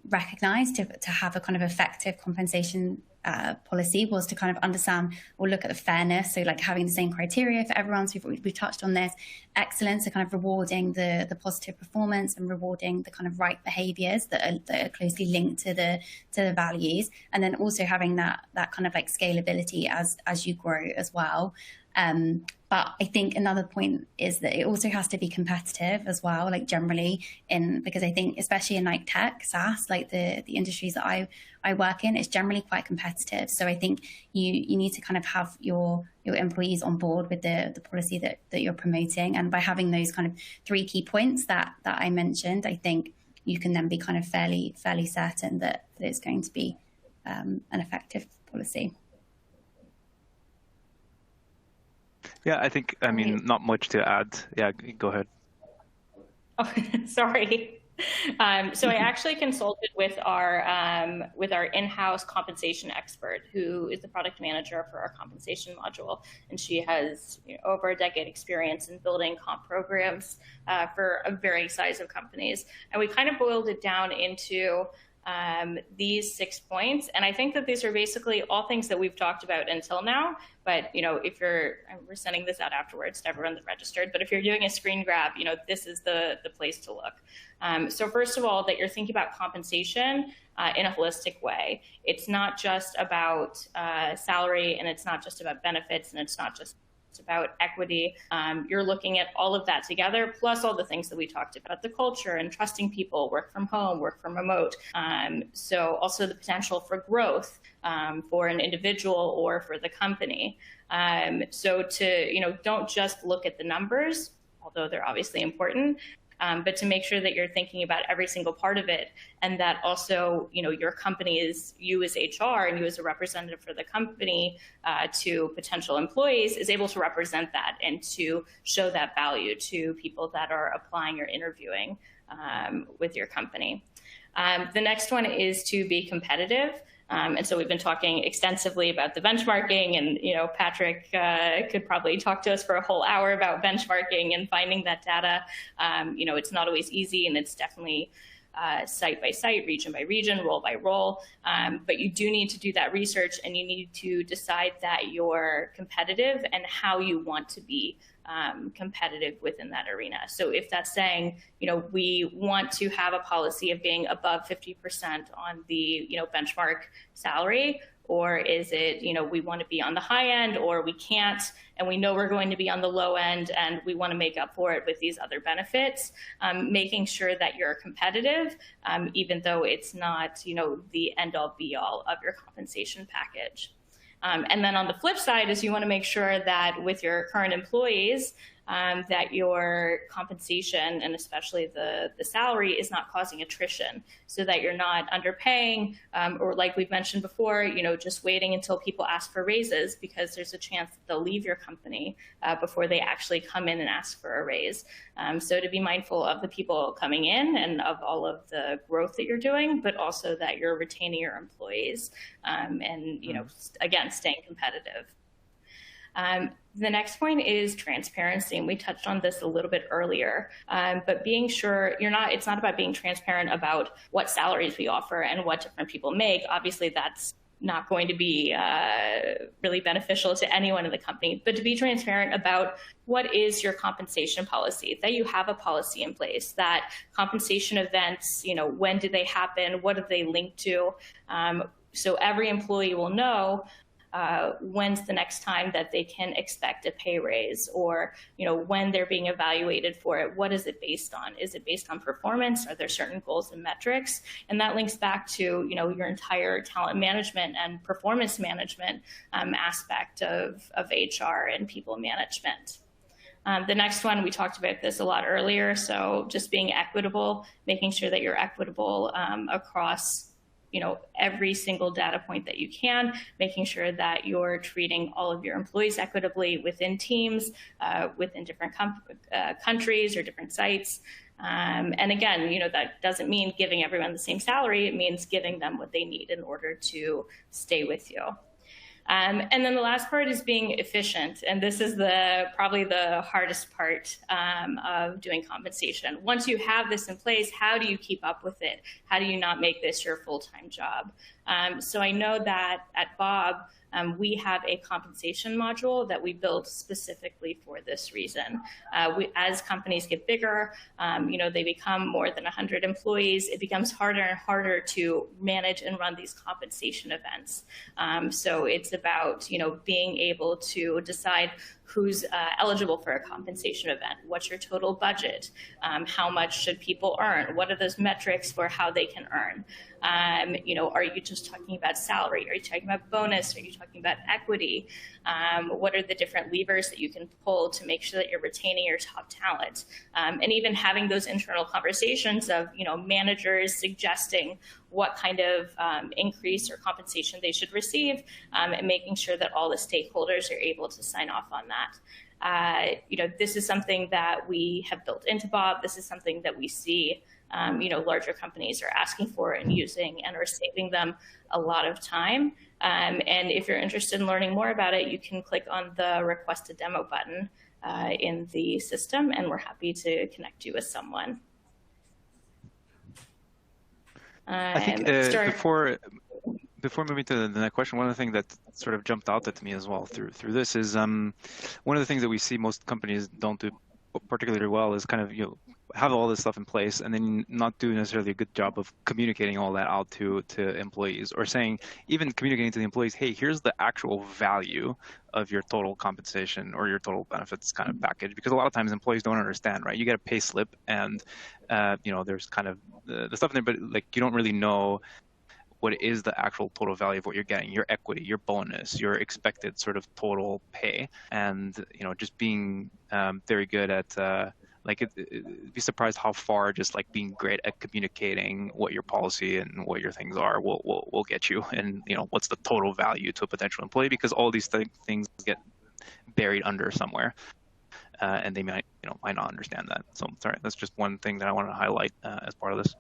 recognize to have a kind of effective compensation policy was to kind of understand or look at the fairness. So like having the same criteria for everyone. So we've touched on this. Excellence, so kind of rewarding the positive performance and rewarding the kind of right behaviors that are closely linked to the values. And then also having that kind of like scalability as you grow as well. But I think another point is that it also has to be competitive as well, like generally because I think especially in like tech, SaaS, like the industries that I work in, it's generally quite competitive. So I think you need to kind of have your employees on board with the policy that you're promoting. And by having those kind of three key points that I mentioned, I think you can then be kind of fairly certain that it's going to be an effective policy. Yeah, I mean, not much to add. Yeah, go ahead. Oh, sorry. So I actually consulted with our in-house compensation expert, who is the product manager for our compensation module, and she has over a decade experience in building comp programs for a varying size of companies. And we kind of boiled it down into these 6 points. And I think that these are basically all things that we've talked about until now. But, if we're sending this out afterwards to everyone that registered, but if you're doing a screen grab, this is the place to look. So first of all, that you're thinking about compensation in a holistic way. It's not just about salary, and it's not just about benefits, and it's not just about equity. You're looking at all of that together, plus all the things that we talked about, the culture and trusting people, work from home, work from remote. So also the potential for growth for an individual or for the company. So don't just look at the numbers, although they're obviously important, but to make sure that you're thinking about every single part of it, and that also, your company is, you as HR and you as a representative for the company to potential employees is able to represent that and to show that value to people that are applying or interviewing with your company. The next one is to be competitive. And so we've been talking extensively about the benchmarking, and Patrick could probably talk to us for a whole hour about benchmarking and finding that data. It's not always easy, and it's definitely site by site, region by region, role by role. But you do need to do that research, and you need to decide that you're competitive and how you want to be competitive within that arena. So if that's saying, we want to have a policy of being above 50% on the, benchmark salary, or is it, we want to be on the high end, or we can't, and we know we're going to be on the low end, and we want to make up for it with these other benefits, making sure that you're competitive, even though it's not, the end all be all of your compensation package. And then on the flip side is you want to make sure that with your current employees, that your compensation, and especially the salary, is not causing attrition, so that you're not underpaying, or like we've mentioned before, just waiting until people ask for raises, because there's a chance that they'll leave your company before they actually come in and ask for a raise. So to be mindful of the people coming in and of all of the growth that you're doing, but also that you're retaining your employees, and again, staying competitive. The next point is transparency, and we touched on this a little bit earlier, but being sure it's not about being transparent about what salaries we offer and what different people make. Obviously, that's not going to be really beneficial to anyone in the company, but to be transparent about what is your compensation policy, that you have a policy in place, that compensation events, when do they happen, what do they link to, so every employee will know when's the next time that they can expect a pay raise, or when they're being evaluated for it, what is it based on? Is it based on performance? Are there certain goals and metrics? And that links back to your entire talent management and performance management aspect of HR and people management. The next one, we talked about this a lot earlier, so just being equitable, making sure that you're equitable across every single data point that you can, making sure that you're treating all of your employees equitably within teams, within different countries or different sites. And again, that doesn't mean giving everyone the same salary. It means giving them what they need in order to stay with you. And then the last part is being efficient. And this is probably the hardest part of doing compensation. Once you have this in place, how do you keep up with it? How do you not make this your full-time job? So I know that at Bob, we have a compensation module that we built specifically for this reason. As companies get bigger, they become more than 100 employees, it becomes harder and harder to manage and run these compensation events. So it's about, being able to decide who's eligible for a compensation event, what's your total budget, how much should people earn, what are those metrics for how they can earn. Are you just talking about salary? Are you talking about bonus? Are you talking about equity? What are the different levers that you can pull to make sure that you're retaining your top talent? And even having those internal conversations of, managers suggesting what kind of increase or compensation they should receive, and making sure that all the stakeholders are able to sign off on that. This is something that we have built into Bob. This is something that we see larger companies are asking for and using, and are saving them a lot of time. And if you're interested in learning more about it, you can click on the request a demo button in the system, and we're happy to connect you with someone. I think before moving to the next question, one of the things that sort of jumped out at me as well through this is one of the things that we see most companies don't do particularly well is kind of have all this stuff in place and then not do necessarily a good job of communicating all that out to employees, or saying, even communicating to the employees, hey, here's the actual value of your total compensation or your total benefits kind of package, because a lot of times employees don't understand, right? You get a pay slip and there's kind of the stuff in there, but you don't really know what is the actual total value of what you're getting, your equity, your bonus, your expected sort of total pay. And just being very good at be surprised how far just being great at communicating what your policy and what your things are will get you, and what's the total value to a potential employee, because all these things get buried under somewhere, and they might not understand that. So sorry, that's just one thing that I wanted to highlight as part of this.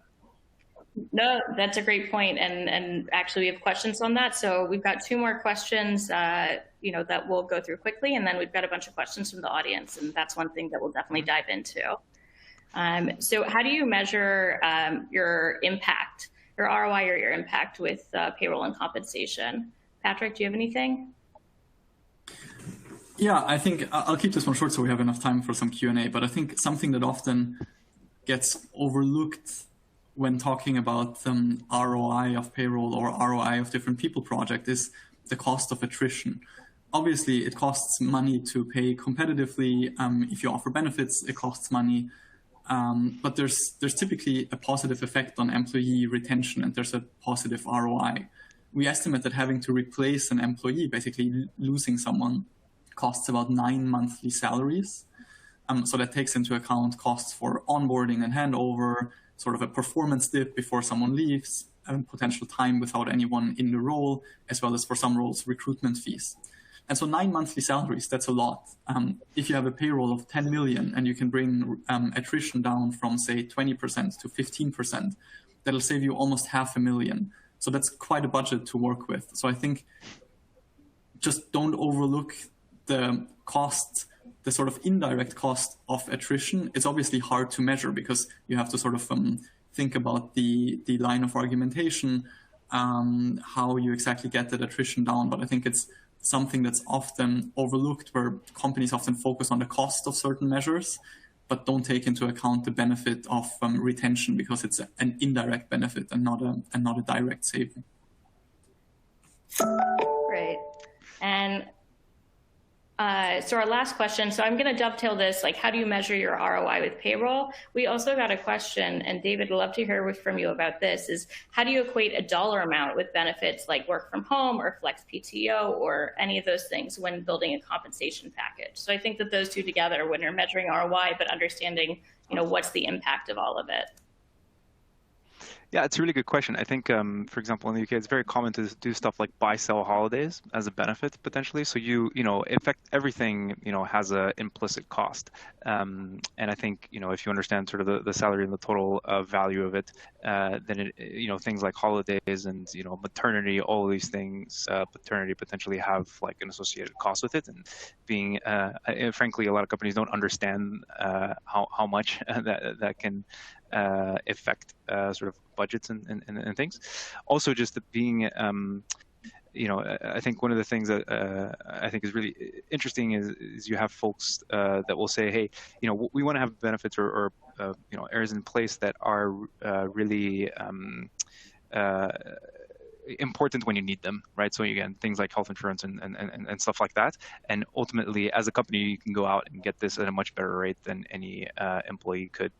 No, that's a great point. And actually we have questions on that. So we've got 2 more questions, that we'll go through quickly. And then we've got a bunch of questions from the audience. And that's one thing that we'll definitely dive into. So how do you measure your impact, your ROI or your impact with payroll and compensation? Patrick, do you have anything? Yeah, I think I'll keep this one short so we have enough time for some Q&A. But I think something that often gets overlooked when talking about ROI of payroll or ROI of different people project is the cost of attrition. Obviously, it costs money to pay competitively. If you offer benefits, it costs money. But there's typically a positive effect on employee retention, and there's a positive ROI. We estimate that having to replace an employee, basically losing someone, costs about 9 monthly salaries. So that takes into account costs for onboarding and handover, sort of a performance dip before someone leaves, and potential time without anyone in the role, as well as for some roles, recruitment fees. And so 9 monthly salaries, that's a lot. If you have a payroll of 10 million and you can bring attrition down from, say, 20% to 15%, that'll save you almost $500,000. So that's quite a budget to work with. So I think just don't overlook the cost, the sort of indirect cost of attrition. It's obviously hard to measure because you have to sort of think about the line of argumentation, how you exactly get that attrition down. But I think it's something that's often overlooked, where companies often focus on the cost of certain measures, but don't take into account the benefit of retention, because it's an indirect benefit and not a direct saving. Great. And so our last question, so I'm going to dovetail this, like, how do you measure your ROI with payroll? We also got a question, and David, I'd love to hear from you about this, is how do you equate a dollar amount with benefits like work from home or flex PTO or any of those things when building a compensation package? So I think that those two together, when you're measuring ROI, but understanding, what's the impact of all of it? Yeah, it's a really good question. I think, for example, in the UK, it's very common to do stuff like buy-sell holidays as a benefit potentially. So effect everything, has an implicit cost. And I think, if you understand sort of the salary and the total value of it, then things like holidays and maternity, all of these things, paternity potentially have like an associated cost with it. And being, frankly, a lot of companies don't understand how much that can affect sort of budgets and things. Also, just being, I think one of the things that I think is really interesting is you have folks that will say, hey, we want to have benefits or areas in place that are really important when you need them, right? So again, things like health insurance and stuff like that. And ultimately, as a company, you can go out and get this at a much better rate than any employee could.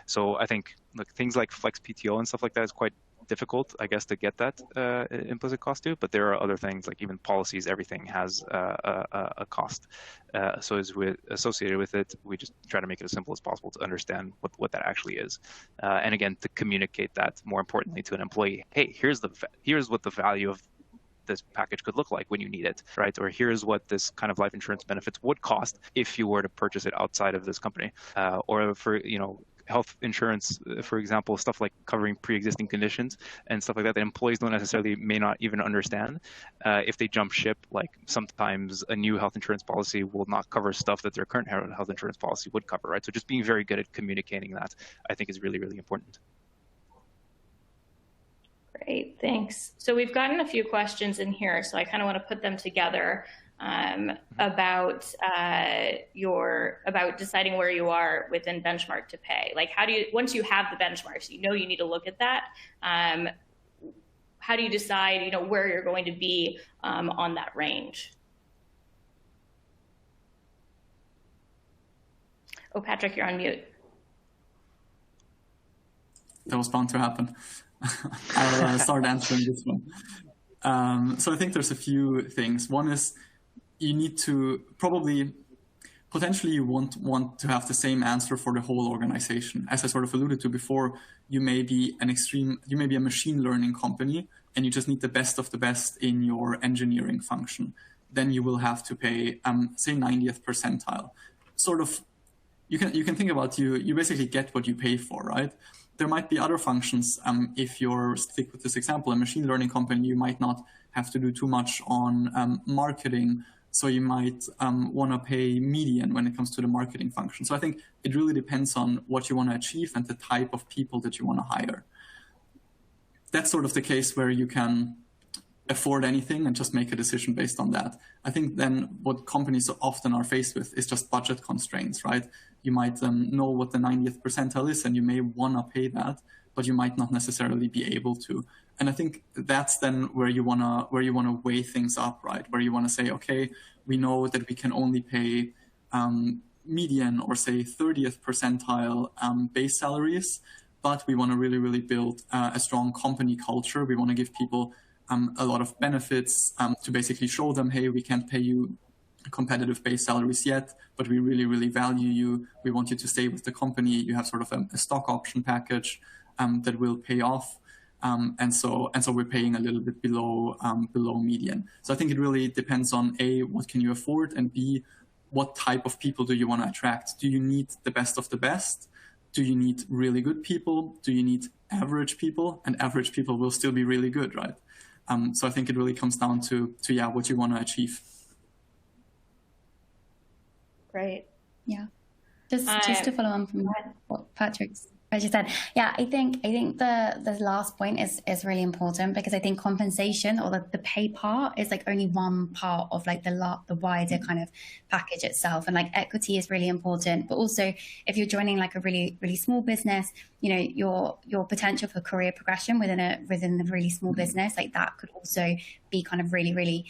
So I think things like flex PTO and stuff like that is quite difficult, I guess, to get that implicit cost to. But there are other things like even policies. Everything has a cost. So associated with it, we just try to make it as simple as possible to understand what that actually is, and again, to communicate that more importantly to an employee. Hey, here's what the value of this package could look like when you need it, right? Or here's what this kind of life insurance benefits would cost if you were to purchase it outside of this company, or for health insurance, for example, stuff like covering pre-existing conditions and stuff like that employees may not even understand. If they jump ship, like sometimes a new health insurance policy will not cover stuff that their current health insurance policy would cover, right? So just being very good at communicating that, I think, is really, really important. Great, thanks. So we've gotten a few questions in here, so I kind of want to put them together. About deciding where you are within benchmark to pay. Like, how do you, once you have the benchmarks, you need to look at that. How do you decide, where you're going to be on that range? Oh, Patrick, you're on mute. That was bound to happen. I'll start answering this one. So I think there's a few things. One is, you need to potentially you won't want to have the same answer for the whole organization. As I sort of alluded to before, you may be a machine learning company and you just need the best of the best in your engineering function. Then you will have to pay, say, 90th percentile. Sort of, you can think about you basically get what you pay for, right? There might be other functions. If you're, stick with this example, a machine learning company, you might not have to do too much on marketing. So you might want to pay median when it comes to the marketing function. So I think it really depends on what you want to achieve and the type of people that you want to hire. That's sort of the case where you can afford anything and just make a decision based on that. I think then what companies often are faced with is just budget constraints, right? You might know what the 90th percentile is and you may want to pay that, but you might not necessarily be able to. And I think that's then where you wanna weigh things up, right? Where you want to say, okay, we know that we can only pay median or say 30th percentile base salaries, but we want to really, really build a strong company culture. We want to give people a lot of benefits to basically show them, hey, we can't pay you competitive base salaries yet, but we really, really value you. We want you to stay with the company. You have sort of a stock option package that will pay off. And so we're paying a little bit below median. So I think it really depends on A, what can you afford, and B, what type of people do you want to attract? Do you need the best of the best? Do you need really good people? Do you need average people? And average people will still be really good, right? So I think it really comes down to what you want to achieve. Great. Yeah. Just to follow on from what Patrick's just said, I think the last point is really important, because I think compensation, or the pay part, is like only one part of like the wider kind of package itself. And like equity is really important, but also if you're joining like a really, really small business, you know, your potential for career progression within the really small business, like that could also be kind of really, really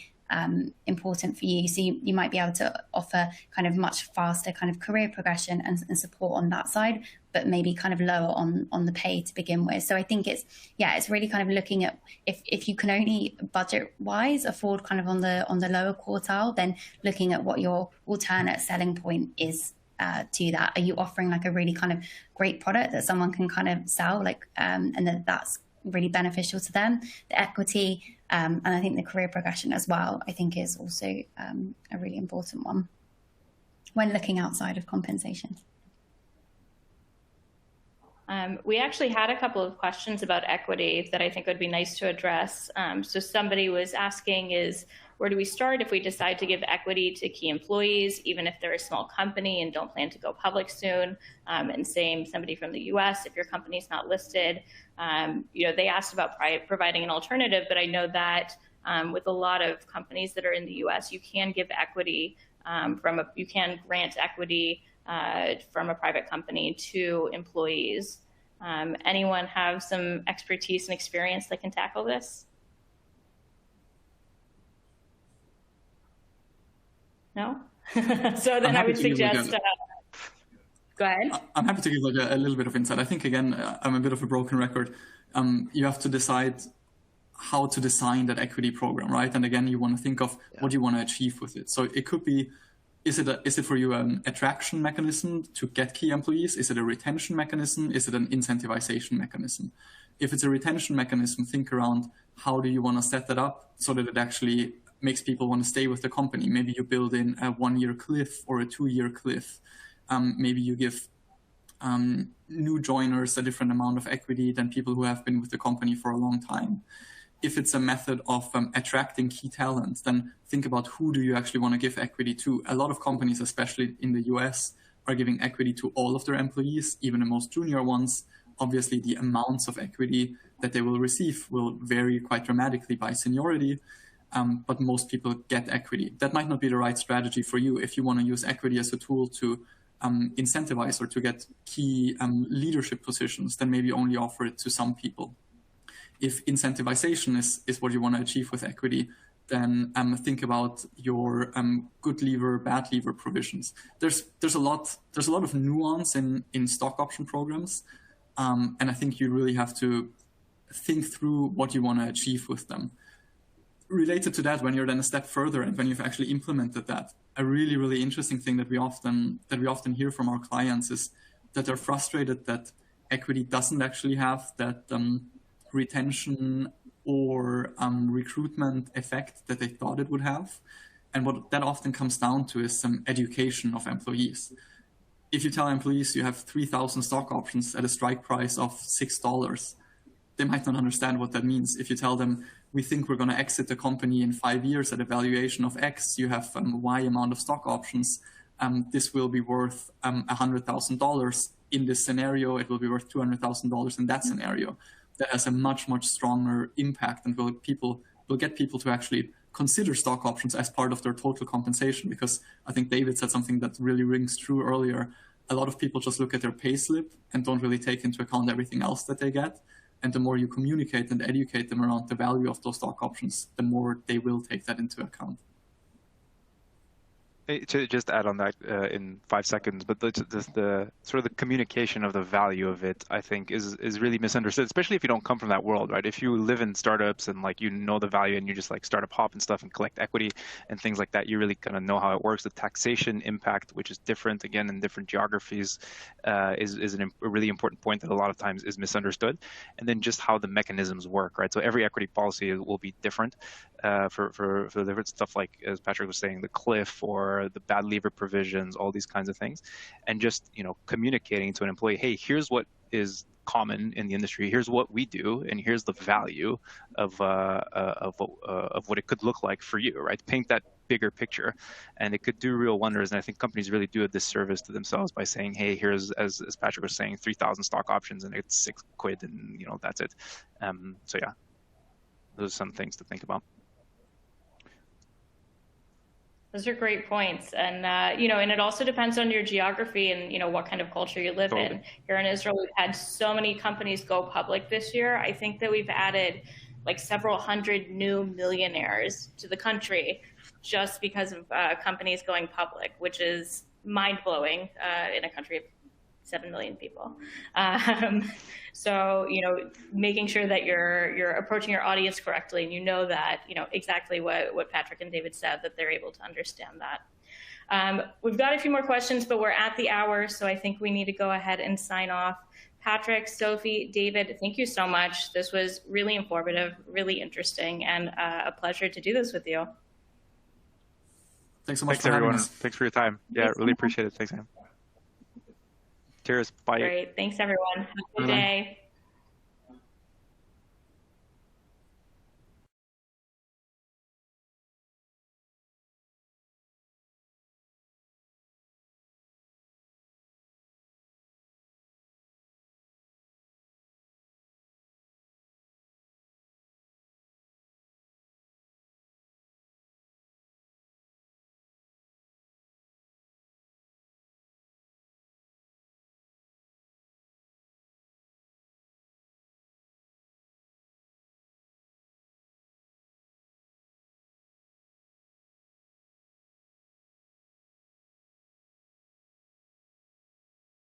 important for you. So you might be able to offer kind of much faster kind of career progression and support on that side, but maybe kind of lower on the pay to begin with. So I think it's really kind of looking at if you can only budget wise afford kind of on the lower quartile, then looking at what your alternate selling point is to that. Are you offering like a really kind of great product that someone can kind of sell, like and that's really beneficial to them? The equity, and I think the career progression as well, I think is also a really important one when looking outside of compensation. We actually had a couple of questions about equity that I think would be nice to address. So somebody was asking where do we start if we decide to give equity to key employees, even if they're a small company and don't plan to go public soon? And same, somebody from the US, if your company's not listed. They asked about providing an alternative, but I know that with a lot of companies that are in the US, you can give equity you can grant equity from a private company to employees. Anyone have some expertise and experience that can tackle this? No? So then I would suggest, go ahead. I'm happy to give like a little bit of insight. I think, again, I'm a bit of a broken record. You have to decide how to design that equity program, right? And again, you want to think of what you want to achieve with it. So it could be, is it for you an attraction mechanism to get key employees? Is it a retention mechanism? Is it an incentivization mechanism? If it's a retention mechanism, think around how do you want to set that up so that it actually makes people want to stay with the company. Maybe you build in a 1-year cliff or a 2-year cliff. Maybe you give new joiners a different amount of equity than people who have been with the company for a long time. If it's a method of attracting key talent, then think about who do you actually want to give equity to. A lot of companies, especially in the US, are giving equity to all of their employees, even the most junior ones. Obviously, the amounts of equity that they will receive will vary quite dramatically by seniority, but most people get equity. That might not be the right strategy for you. If you want to use equity as a tool to incentivize or to get key leadership positions, then maybe only offer it to some people. If incentivization is what you want to achieve with equity, then think about your good leaver, bad leaver provisions. There's a lot of nuance in stock option programs, and I think you really have to think through what you want to achieve with them. Related to that, when you're then a step further and when you've actually implemented that, a really, really interesting thing that we often hear from our clients is that they're frustrated that equity doesn't actually have that retention or recruitment effect that they thought it would have. And what that often comes down to is some education of employees. If you tell employees you have 3,000 stock options at a strike price of $6, they might not understand what that means. If you tell them, we think we're going to exit the company in 5 years at a valuation of X, you have Y amount of stock options, this will be worth $100,000 in this scenario, it will be worth $200,000 in that scenario. That has a much, much stronger impact and will get people to actually consider stock options as part of their total compensation. Because I think David said something that really rings true earlier. A lot of people just look at their pay slip and don't really take into account everything else that they get. And the more you communicate and educate them around the value of those stock options, the more they will take that into account. To just add on that in 5 seconds, but the sort of the communication of the value of it, I think, is really misunderstood, especially if you don't come from that world, right? If you live in startups and like you know the value and you just like startup hop and stuff and collect equity and things like that, you really kind of know how it works. The taxation impact, which is different again in different geographies, is a really important point that a lot of times is misunderstood. And then just how the mechanisms work, right? So every equity policy will be different for the different stuff, like as Patrick was saying, the cliff or the bad lever provisions, all these kinds of things, and just communicating to an employee, hey, here's what is common in the industry, here's what we do, and here's the value of what it could look like for you, right? Paint that bigger picture, and it could do real wonders. And I think companies really do a disservice to themselves by saying, hey, here's, as Patrick was saying, 3,000 stock options and it's 6 quid and that's it. So yeah, those are some things to think about. Those are great points. And, and it also depends on your geography and, what kind of culture you live in. Here in Israel, we've had so many companies go public this year. I think that we've added like several hundred new millionaires to the country just because of companies going public, which is mind-blowing in a country of 7 million people. So, making sure that you're approaching your audience correctly, and that, exactly what Patrick and David said, that they're able to understand that. We've got a few more questions, but we're at the hour, so I think we need to go ahead and sign off. Patrick, Sophie, David, thank you so much. This was really informative, really interesting, and a pleasure to do this with you. Thanks so much for having everyone. us. Thanks for your time. Yeah, really appreciate it. Thanks, man. Cheers. Bye. Great. Thanks, everyone. Have a good day.